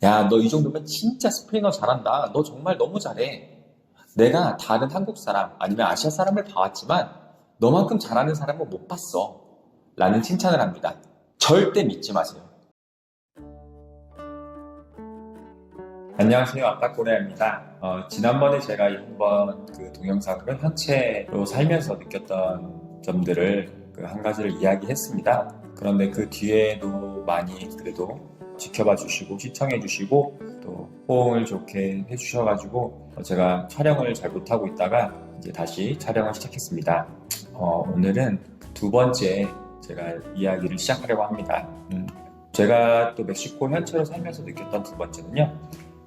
야, 너 이 정도면 진짜 스페인어 잘한다. 너 정말 너무 잘해. 내가 다른 한국 사람 아니면 아시아 사람을 봐왔지만 너만큼 잘하는 사람은 못 봤어. 라는 칭찬을 합니다. 절대 믿지 마세요. 안녕하세요. 아빠꼬레아입니다. 지난번에 제가 한번 그 동영상으로 현채로 살면서 느꼈던 점들을 한 가지를 이야기했습니다. 그런데 그 뒤에도 많이 그래도 지켜봐 주시고 시청해 주시고 또 호응을 좋게 해주셔가지고 제가 촬영을 잘 못하고 있다가 이제 다시 촬영을 시작했습니다. 오늘은 두 번째 제가 이야기를 시작하려고 합니다. 제가 또 멕시코 현채로 살면서 느꼈던 두 번째는요.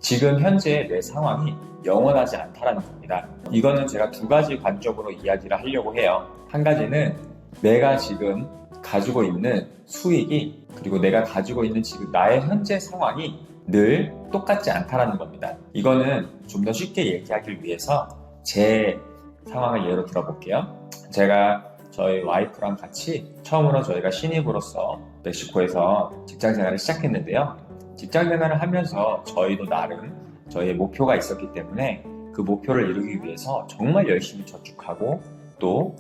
지금 현재 내 상황이 영원하지 않다라는 겁니다. 이거는 제가 두 가지 관점으로 이야기를 하려고 해요. 한 가지는 내가 지금 가지고 있는 수익이 그리고 내가 가지고 있는 지금 나의 현재 상황이 늘 똑같지 않다라는 겁니다. 이거는 좀 더 쉽게 얘기하기 위해서 제 상황을 예로 들어볼게요. 제가 저희 와이프랑 같이 처음으로 저희가 신입으로서 멕시코에서 직장 생활을 시작했는데요. 직장 생활을 하면서 저희도 나름 저희의 목표가 있었기 때문에 그 목표를 이루기 위해서 정말 열심히 저축하고 또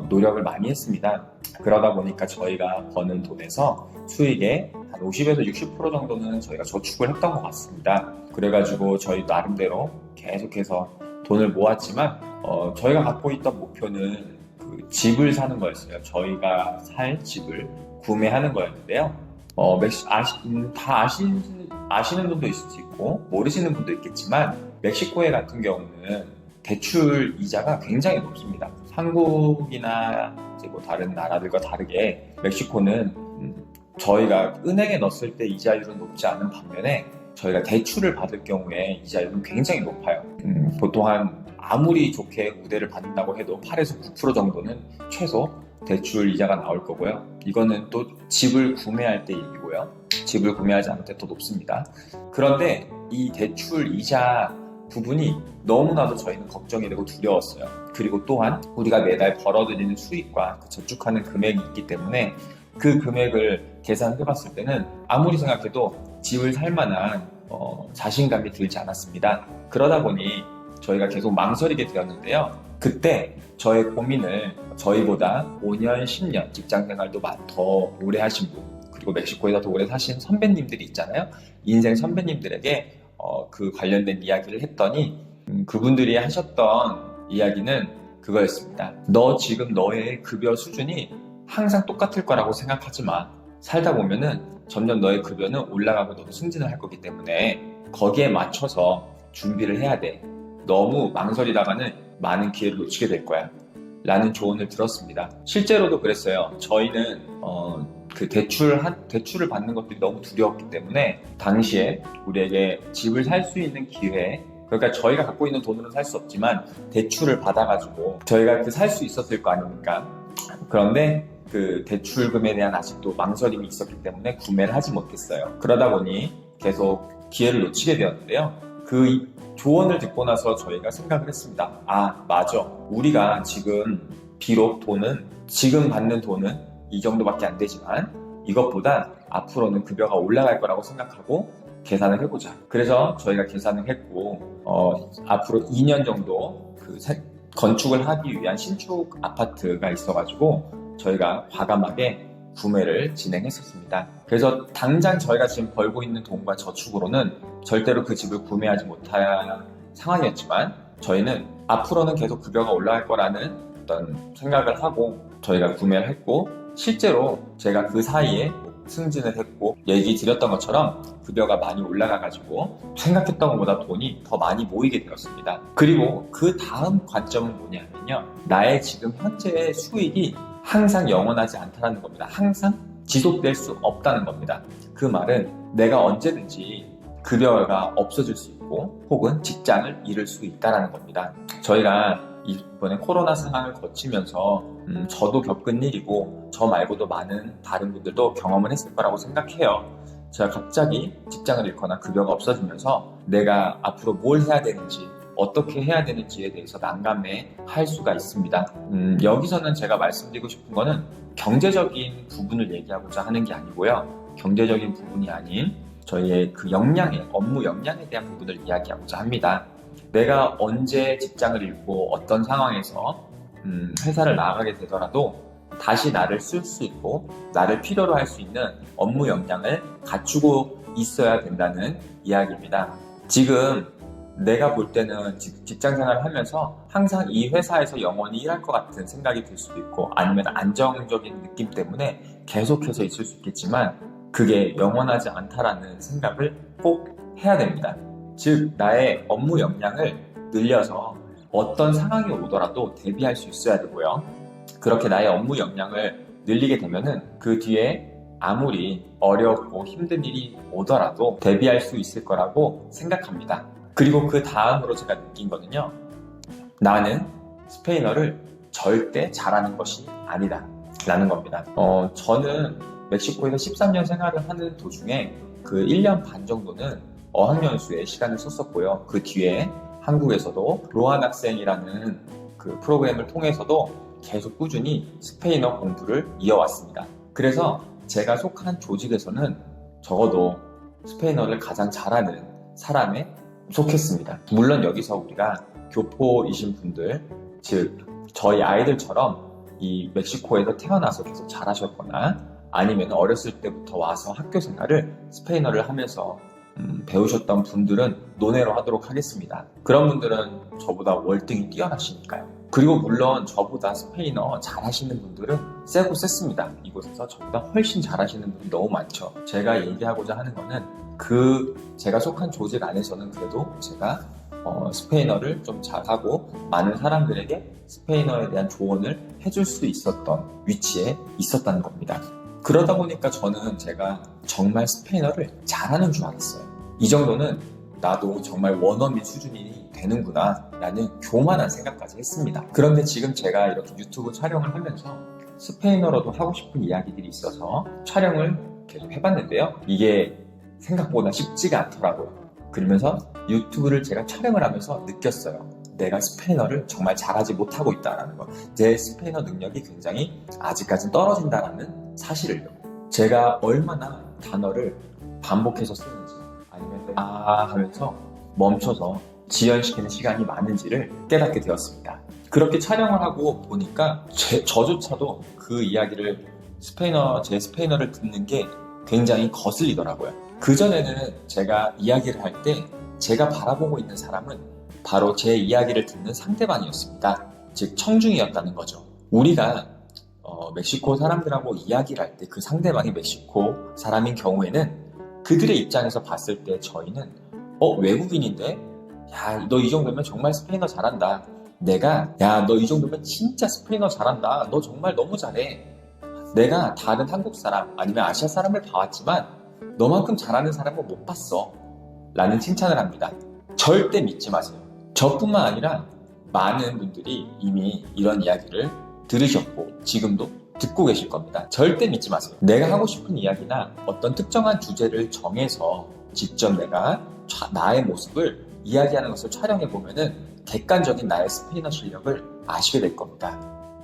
노력을 많이 했습니다. 그러다 보니까 저희가 버는 돈에서 수익의 한 50에서 60% 정도는 저희가 저축을 했던 것 같습니다. 그래가지고 저희 나름대로 계속해서 돈을 모았지만 저희가 갖고 있던 목표는 그 집을 사는 거였어요. 저희가 살 집을 구매하는 거였는데요. 다 아시는 분도 있을 수 있고 모르시는 분도 있겠지만 멕시코에 같은 경우는 대출 이자가 굉장히 높습니다. 한국이나 이제 뭐 다른 나라들과 다르게 멕시코는 저희가 은행에 넣었을 때 이자율은 높지 않은 반면에 저희가 대출을 받을 경우에 이자율은 굉장히 높아요. 보통 아무리 좋게 우대를 받는다고 해도 8에서 9% 정도는 최소 대출 이자가 나올 거고요. 이거는 또 집을 구매할 때 얘기고요. 집을 구매하지 않을 때 더 높습니다. 그런데 이 대출 이자 부분이 너무나도 저희는 걱정이 되고 두려웠어요. 그리고 또한 우리가 매달 벌어들이는 수익과 저축하는 금액이 있기 때문에 그 금액을 계산해 봤을 때는 아무리 생각해도 집을 살 만한 자신감이 들지 않았습니다. 그러다 보니 저희가 계속 망설이게 되었는데요. 그때 저의 고민을 저희보다 5년, 10년 직장 생활도 더 오래 하신 분 그리고 멕시코에서 더 오래 사신 선배님들이 있잖아요. 인생 선배님들에게 그 관련된 이야기를 했더니 그분들이 하셨던 이야기는 그거였습니다. 너 지금 너의 급여 수준이 항상 똑같을 거라고 생각하지 마. 살다 보면은 점점 너의 급여는 올라가고 너도 승진을 할 거기 때문에 거기에 맞춰서 준비를 해야 돼. 너무 망설이다가는 많은 기회를 놓치게 될 거야. 라는 조언을 들었습니다. 실제로도 그랬어요. 저희는 그 대출을 받는 것들이 너무 두려웠기 때문에 당시에 우리에게 집을 살 수 있는 기회, 그러니까 저희가 갖고 있는 돈으로는 살 수 없지만 대출을 받아가지고 저희가 살 수 있었을 거 아닙니까? 그런데 그 대출금에 대한 아직도 망설임이 있었기 때문에 구매를 하지 못했어요. 그러다 보니 계속 기회를 놓치게 되었는데요. 그 조언을 듣고 나서 저희가 생각을 했습니다. 아, 맞아. 우리가 지금 비록 지금 받는 돈은 이 정도밖에 안 되지만 이것보다 앞으로는 급여가 올라갈 거라고 생각하고 계산을 해보자. 그래서 저희가 계산을 했고 앞으로 2년 정도 건축을 하기 위한 신축 아파트가 있어가지고 저희가 과감하게 구매를 진행했었습니다. 그래서 당장 저희가 지금 벌고 있는 돈과 저축으로는 절대로 그 집을 구매하지 못할 상황이었지만 저희는 앞으로는 계속 급여가 올라갈 거라는 어떤 생각을 하고 저희가 구매를 했고 실제로 제가 그 사이에 승진을 했고 얘기 드렸던 것처럼 급여가 많이 올라가가지고 생각했던 것보다 돈이 더 많이 모이게 되었습니다. 그리고 그 다음 관점은 뭐냐면요. 나의 지금 현재의 수익이 항상 영원하지 않다는 겁니다. 항상 지속될 수 없다는 겁니다. 그 말은 내가 언제든지 급여가 없어질 수 있고 혹은 직장을 잃을 수 있다는 겁니다. 저희가 이번에 코로나 상황을 거치면서 저도 겪은 일이고 저 말고도 많은 다른 분들도 경험을 했을 거라고 생각해요. 제가 갑자기 직장을 잃거나 급여가 없어지면서 내가 앞으로 뭘 해야 되는지 어떻게 해야 되는지에 대해서 난감해할 수가 있습니다. 여기서는 제가 말씀드리고 싶은 거는 경제적인 부분을 얘기하고자 하는 게 아니고요. 경제적인 부분이 아닌 저희의 그 역량에, 업무 역량에 대한 부분을 이야기하고자 합니다. 내가 언제 직장을 잃고 어떤 상황에서 회사를 나가게 되더라도 다시 나를 쓸 수 있고 나를 필요로 할 수 있는 업무 역량을 갖추고 있어야 된다는 이야기입니다. 지금 내가 볼 때는 직장 생활을 하면서 항상 이 회사에서 영원히 일할 것 같은 생각이 들 수도 있고, 아니면 안정적인 느낌 때문에 계속해서 있을 수 있겠지만 그게 영원하지 않다라는 생각을 꼭 해야 됩니다. 즉, 나의 업무 역량을 늘려서 어떤 상황이 오더라도 대비할 수 있어야 되고요. 그렇게 나의 업무 역량을 늘리게 되면은 그 뒤에 아무리 어렵고 힘든 일이 오더라도 대비할 수 있을 거라고 생각합니다. 그리고 그 다음으로 제가 느낀 거는요, 나는 스페인어를 절대 잘하는 것이 아니다 라는 겁니다. 저는 멕시코에서 13년 생활을 하는 도중에 그 1년 반 정도는 어학연수에 시간을 썼었고요. 그 뒤에 한국에서도 로한 학생이라는 그 프로그램을 통해서도 계속 꾸준히 스페인어 공부를 이어왔습니다. 그래서 제가 속한 조직에서는 적어도 스페인어를 가장 잘하는 사람에 속했습니다. 물론 여기서 우리가 교포이신 분들, 즉 저희 아이들처럼 이 멕시코에서 태어나서 계속 잘하셨거나 아니면 어렸을 때부터 와서 학교 생활을 스페인어를 하면서 배우셨던 분들은 논외로 하도록 하겠습니다. 그런 분들은 저보다 월등히 뛰어나시니까요. 그리고 물론 저보다 스페인어 잘하시는 분들은 세고 셌습니다. 이곳에서 저보다 훨씬 잘하시는 분이 너무 많죠. 제가 얘기하고자 하는 거는 제가 속한 조직 안에서는 그래도 제가 스페인어를 좀 잘하고 많은 사람들에게 스페인어에 대한 조언을 해줄 수 있었던 위치에 있었다는 겁니다. 그러다 보니까 저는 제가 정말 스페인어를 잘하는 줄 알았어요. 이 정도는 나도 정말 원어민 수준이 되는구나 라는 교만한 생각까지 했습니다. 그런데 지금 제가 이렇게 유튜브 촬영을 하면서 스페인어로도 하고 싶은 이야기들이 있어서 촬영을 계속 해봤는데요. 이게 생각보다 쉽지가 않더라고요. 그러면서 유튜브를 제가 촬영을 하면서 느꼈어요. 내가 스페인어를 정말 잘하지 못하고 있다는 거. 제 스페인어 능력이 굉장히 아직까지 떨어진다는 사실을요. 제가 얼마나 단어를 반복해서 쓰는지, 아니면 하면서 멈춰서 지연시키는 시간이 많은지를 깨닫게 되었습니다. 그렇게 촬영을 하고 보니까 저조차도 그 이야기를 제 스페인어를 듣는 게 굉장히 거슬리더라고요. 그전에는 제가 이야기를 할 때 제가 바라보고 있는 사람은 바로 제 이야기를 듣는 상대방이었습니다. 즉 청중이었다는 거죠. 우리가 멕시코 사람들하고 이야기를 할 때 그 상대방이 멕시코 사람인 경우에는 그들의 입장에서 봤을 때 저희는 외국인인데 야, 너 이 정도면 정말 스페인어 잘한다. 야, 너 이 정도면 진짜 스페인어 잘한다. 너 정말 너무 잘해. 내가 다른 한국 사람 아니면 아시아 사람을 봐왔지만 너만큼 잘하는 사람은 못 봤어 라는 칭찬을 합니다. 절대 믿지 마세요. 저뿐만 아니라 많은 분들이 이미 이런 이야기를 들으셨고 지금도 듣고 계실 겁니다. 절대 믿지 마세요. 내가 하고 싶은 이야기나 어떤 특정한 주제를 정해서 직접 내가 나의 모습을 이야기하는 것을 촬영해보면은 객관적인 나의 스페인어 실력을 아시게 될 겁니다.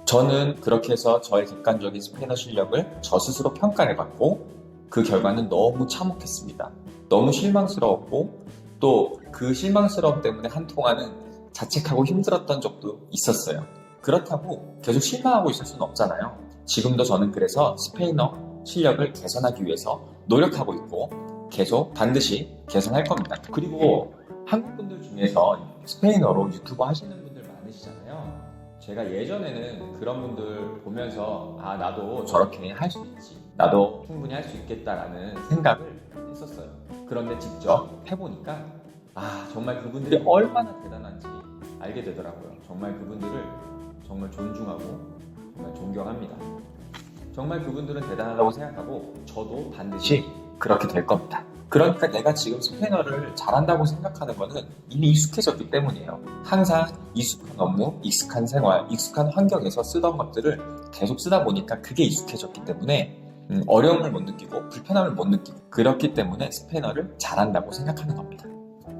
저는 그렇게 해서 저의 객관적인 스페인어 실력을 저 스스로 평가해봤고 그 결과는 너무 참혹했습니다. 너무 실망스러웠고 또 그 실망스러움 때문에 한동안은 자책하고 힘들었던 적도 있었어요. 그렇다고 계속 실망하고 있을 수는 없잖아요. 지금도 저는 그래서 스페인어 실력을 개선하기 위해서 노력하고 있고 계속 반드시 개선할 겁니다. 그리고 한국 분들 중에서 스페인어로 유튜버 하시는 분들 많으시잖아요. 제가 예전에는 그런 분들 보면서 나도 저렇게 할 수 있지, 나도 충분히 할 수 있겠다라는 생각을 했었어요. 그런데 직접 해보니까 정말 그분들이 얼마나 대단한지 알게 되더라고요. 정말 그분들을 정말 존중하고 정말 존경합니다. 정말 그분들은 대단하다고 생각하고 저도 반드시 그렇게 될 겁니다. 그러니까 내가 지금 스페인어를 잘한다고 생각하는 거는 이미 익숙해졌기 때문이에요. 항상 익숙한 업무, 익숙한 생활, 익숙한 환경에서 쓰던 것들을 계속 쓰다 보니까 그게 익숙해졌기 때문에 어려움을 못 느끼고 불편함을 못 느끼고 그렇기 때문에 스페인어를 잘한다고 생각하는 겁니다.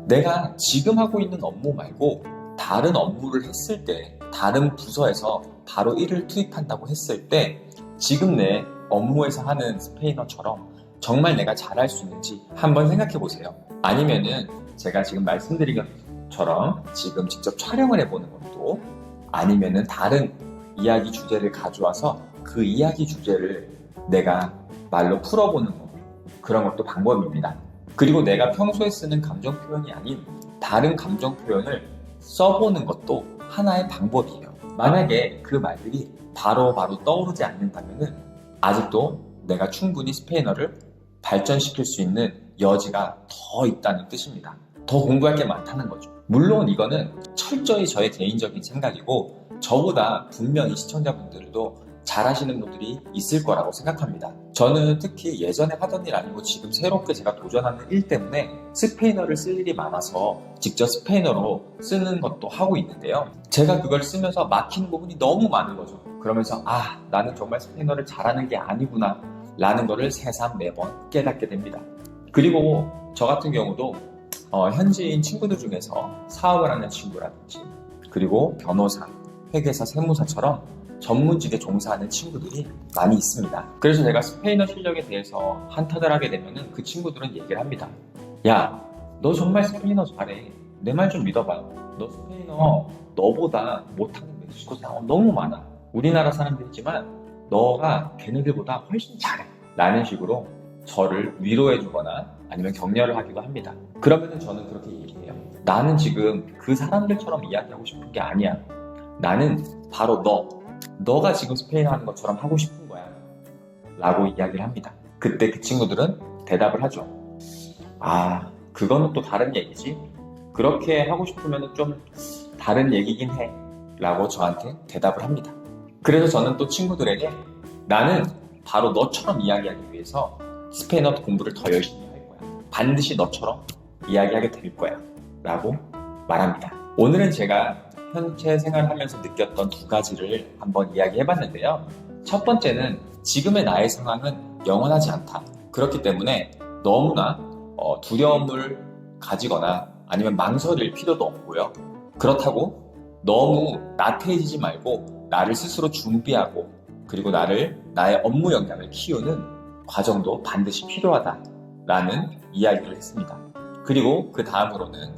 내가 지금 하고 있는 업무 말고 다른 업무를 했을 때 다른 부서에서 바로 일을 투입한다고 했을 때 지금 내 업무에서 하는 스페인어처럼 정말 내가 잘할 수 있는지 한번 생각해 보세요. 아니면은 제가 지금 말씀드린 것처럼 지금 직접 촬영을 해보는 것도, 아니면은 다른 이야기 주제를 가져와서 그 이야기 주제를 내가 말로 풀어보는 것, 그런 것도 방법입니다. 그리고 내가 평소에 쓰는 감정 표현이 아닌 다른 감정 표현을 써보는 것도 하나의 방법이에요. 만약에 그 말들이 바로바로 떠오르지 않는다면은 아직도 내가 충분히 스페인어를 발전시킬 수 있는 여지가 더 있다는 뜻입니다. 더 공부할 게 많다는 거죠. 물론 이거는 철저히 저의 개인적인 생각이고, 저보다 분명히 시청자분들도 잘하시는 분들이 있을 거라고 생각합니다. 저는 특히 예전에 하던 일 아니고 지금 새롭게 제가 도전하는 일 때문에 스페인어를 쓸 일이 많아서 직접 스페인어로 쓰는 것도 하고 있는데요. 제가 그걸 쓰면서 막히는 부분이 너무 많은 거죠. 그러면서 나는 정말 스페인어를 잘하는 게 아니구나 라는 거를 새삼 매번 깨닫게 됩니다. 그리고 저 같은 경우도 현지인 친구들 중에서 사업을 하는 친구라든지, 그리고 변호사, 회계사, 세무사처럼 전문직에 종사하는 친구들이 많이 있습니다. 그래서 제가 스페인어 실력에 대해서 한탄을 하게 되면은 그 친구들은 얘기를 합니다. 야, 너 정말 스페인어 잘해. 내 말 좀 믿어봐. 너 스페인어 너보다 못하는 멕시코 사람 너무 많아. 우리나라 사람들이지만 너가 걔네들보다 훨씬 잘해. 라는 식으로 저를 위로해주거나 아니면 격려를 하기도 합니다. 그러면은 저는 그렇게 얘기해요. 나는 지금 그 사람들처럼 이야기하고 싶은 게 아니야. 나는 바로 너가 지금 스페인어 하는 것처럼 하고 싶은 거야 라고 이야기를 합니다. 그때 그 친구들은 대답을 하죠. 그거는 또 다른 얘기지. 그렇게 하고 싶으면 좀 다른 얘기긴 해 라고 저한테 대답을 합니다. 그래서 저는 또 친구들에게 나는 바로 너처럼 이야기하기 위해서 스페인어 공부를 더 열심히 할 거야. 반드시 너처럼 이야기하게 될 거야 라고 말합니다. 오늘은 제가 현재 생활하면서 느꼈던 두 가지를 한번 이야기해봤는데요. 첫 번째는 지금의 나의 상황은 영원하지 않다. 그렇기 때문에 너무나 두려움을 가지거나 아니면 망설일 필요도 없고요. 그렇다고 너무 나태해지지 말고 나를 스스로 준비하고, 그리고 나의 업무 역량을 키우는 과정도 반드시 필요하다라는 이야기를 했습니다. 그리고 그 다음으로는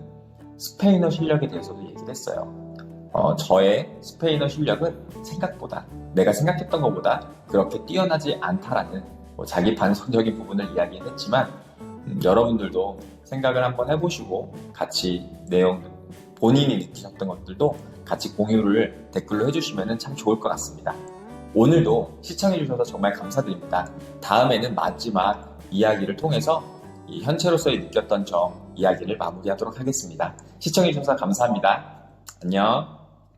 스페인어 실력에 대해서도 얘기를 했어요. 저의 스페인어 실력은 생각보다, 내가 생각했던 것보다 그렇게 뛰어나지 않다라는 자기 반성적인 부분을 이야기했지만, 여러분들도 생각을 한번 해보시고 같이 내용, 본인이 느끼셨던 것들도 같이 공유를 댓글로 해주시면 참 좋을 것 같습니다. 오늘도 시청해주셔서 정말 감사드립니다. 다음에는 마지막 이야기를 통해서 이 현채로서의 느꼈던 점 이야기를 마무리하도록 하겠습니다. 시청해주셔서 감사합니다. 안녕.